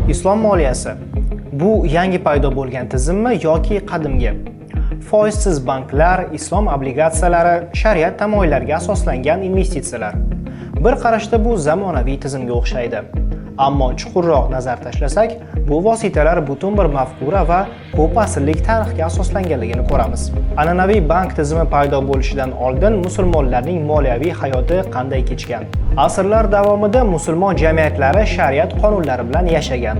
Islom moliyasi. Bu yangi paydo bo'lgan tizimmi yoki qadimgi? Foizsiz banklar, islom obligatsiyalari, shariat tamoyillariga asoslangan investitsiyalar. Bir qarashda bu zamonaviy tizimga o'xshaydi. Ammo chuqurroq nazar tashlasak, bu vositalar butun bir mafkura va ko'p asrlik tarixga asoslanganligini ko'ramiz. An'anaviy bank tizimi paydo bo'lishidan oldin musulmonlarning moliyaviy hayoti qanday kechgan? Asrlar davomida musulmon jamiyatlari shariat qonunlari bilan yashagan.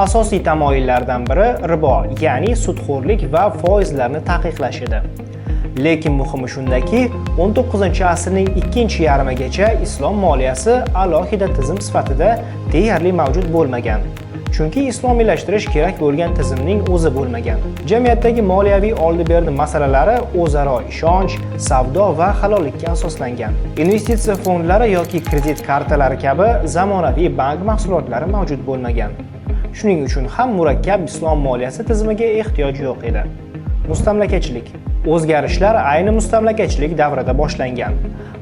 Asosiy tamoyillardan biri ribo, ya'ni sudxo'rlik va foizlarni taqiqlash edi. Lekin muhimi shundaki, 19-asrning ikkinchi yarmigacha islom moliyasi alohida tizim sifatida deyarli mavjud bo'lmagan. Chunki islomiylashtirish kerak bo'lgan tizimning o'zi bo'lmagan. Jamiyatdagi moliyaviy oldi-berdi masalalari o'zaro ishonch, savdo va halollikka asoslangan. Investitsiya fondlari yoki kredit kartalari kabi zamonaviy bank mahsulotlari mavjud bo'lmagan. Shuning uchun ham murakkab islom moliyasi tizimiga ehtiyoj yo'q edi. Mustamlakachilik. O'zgarishlar ayni mustamlakachilik davrida boshlangan.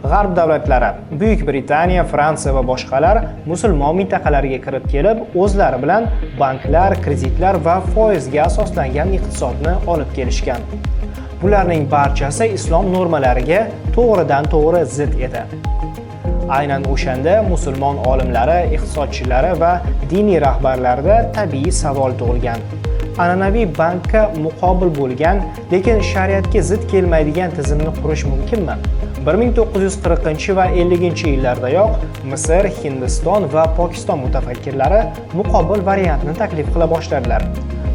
G'arb davlatlari, Buyuk Britaniya, Fransiya va boshqalar musulmon mintaqalariga kirib kelib, o'zlari bilan banklar, kreditlar va foizga asoslangan iqtisodni olib kelishgan. Bularning barchasi islom normalariga to'g'ridan-to'g'ri zid edi. Aynan o'shanda musulmon olimlari, iqtisodchilari va diniy rahbarlarda tabiiy savol tug'ilgan. An'anaviy bankka muqobil bo'lgan, lekin shariatga zid kelmaydigan tizimni qurish mumkinmi? 1940 va 50-yillardayoq Misr, Hindiston va Pokiston mutafakkirlari muqobil variantni taklif qila boshladilar.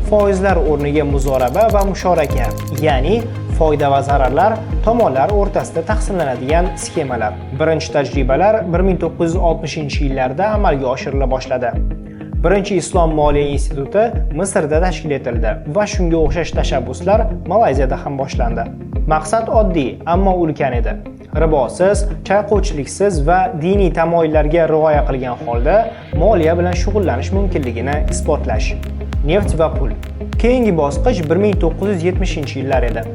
Foizlar o'rniga muzoraba va musharaka, ya'ni foyda va zararlar tomonlar o'rtasida taqsimlanadigan sxemalar. Birinchi tajribalar 1960-yillarda amalga oshirila boshladi. Birinchi islom moliya instituti Misrda tashkil etildi va shunga o'xshash tashabbuslar Malayziyada ham boshlandi. Maqsad oddiy, ammo ulkan edi. Ribosiz, chayqovchiliksiz va diniy tamoyillarga rioya qilgan holda moliya bilan shug'ullanish mumkinligini isbotlash. Neft va pul. Keyingi bosqich 1970-yillar edi.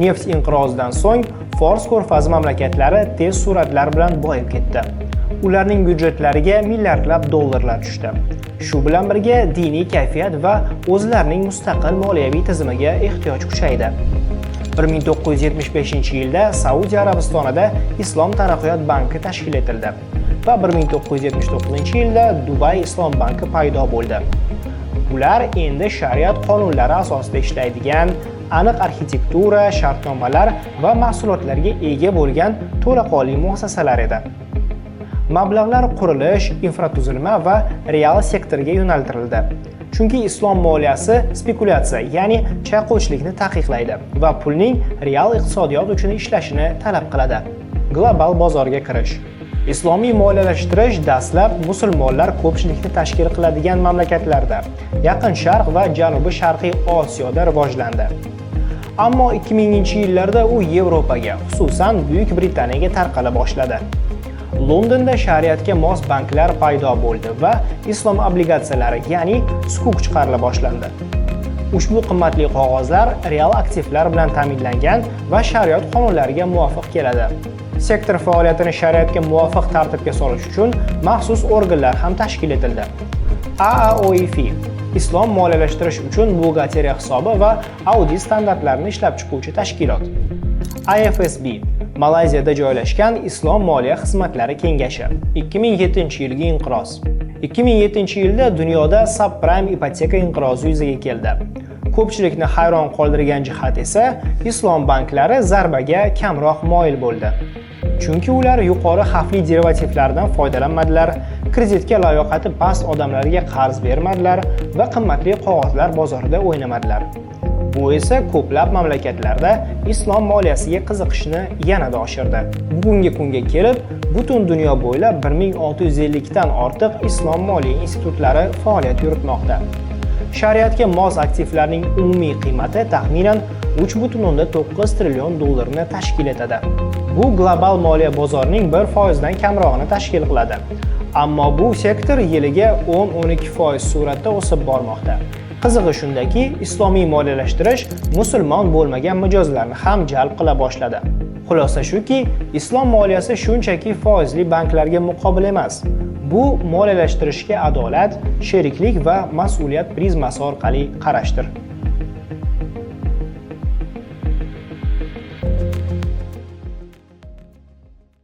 Neft inqirozidan so'ng Fors ko'rfazi mamlakatlari tez suratlar bilan boyib ketdi. Ularning byudjetlariga milliardlab dollarlar tushdi. Shu bilan birga diniy kayfiyat va o'zlarining mustaqil moliyaviy tizimiga ehtiyoj kuchaydi. 1975-yilda Saudiya Arabistonida Islom taraqqiyot banki tashkil etildi va 1979-yilda Dubay Islom banki paydo bo'ldi. Ular endi shariat qonunlari asosida ishlaydigan, aniq arxitektura, shartnomalar va mahsulotlarga ega bo'lgan to'laqonli muassasalar edi. Mablag'lar qurilish, infratuzilma va real sektorga yo'naltirildi. Chunki islom moliyasi spekulyatsiya, ya'ni chayqovchilikni taqiqlaydi va pulning real iqtisodiyot uchun ishlashini talab qiladi. Global bozorga kirish. Islomiy moliyalashtirish dastlab musulmonlar ko'pchilikni tashkil qiladigan mamlakatlarda, Yaqin Sharq va Janubi-Sharqiy Osiyoda rivojlandi. Ammo 2000-yillarda u Yevropaga, xususan Buyuk Britaniyaga tarqala boshladi. Londonda shariatga mos banklar paydo bo'ldi va islom obligatsiyalari, ya'ni sukuk chiqarila boshlandi. Ushbu qimmatli qog'ozlar real aktivlar bilan ta'minlangan va shariat qonunlariga muvofiq keladi. Sektor faoliyatini shariatga muvofiq tartibga solish uchun maxsus organlar ham tashkil etildi. AAOIF islom moliyalashtirish uchun buxgalteriya hisobi va audit standartlarini ishlab chiquvchi tashkilot. IFSB Malayziyada joylashgan Islom moliya xizmatlari kengashi. 2007-yilgi inqiroz. 2007-yilda dunyoda subprime ipoteka inqirozi yuzaga keldi. Ko'pchilikni hayron qoldirgan jihat esa islom banklari zarbaga kamroq moyil bo'ldi. Chunki ular yuqori xavfli derivativlardan foydalanmadilar, kreditga layoqati past odamlarga qarz bermadilar va qimmatli qog'ozlar bozorida o'ynamadilar. Bu esa ko'plab mamlakatlarda islom moliyasiga qiziqishni yanada oshirdi. Bugungi kunga kelib, butun dunyo bo'ylab 1650 dan ortiq islom moliya institutlari faoliyat yuritmoqda. Shariatga mos aktivlarning umumiy qiymati taxminan 3.9 trillion dollarni tashkil etadi. Bu global moliya bozorining 1% dan kamrog'ini tashkil qiladi. Ammo bu sektor yiliga 10-12% suratda o'sib bormoqda. Qizig'i shundaki, islomiy moliyalashtirish musulmon bo'lmagan mijozlarni ham jalb qila boshladi. Xulosa shuki, islom moliyasi shunchaki foizli banklarga muqobil emas. Bu moliyalashtirishga adolat, sheriklik va mas'uliyat prizmasi orqali qarashdir.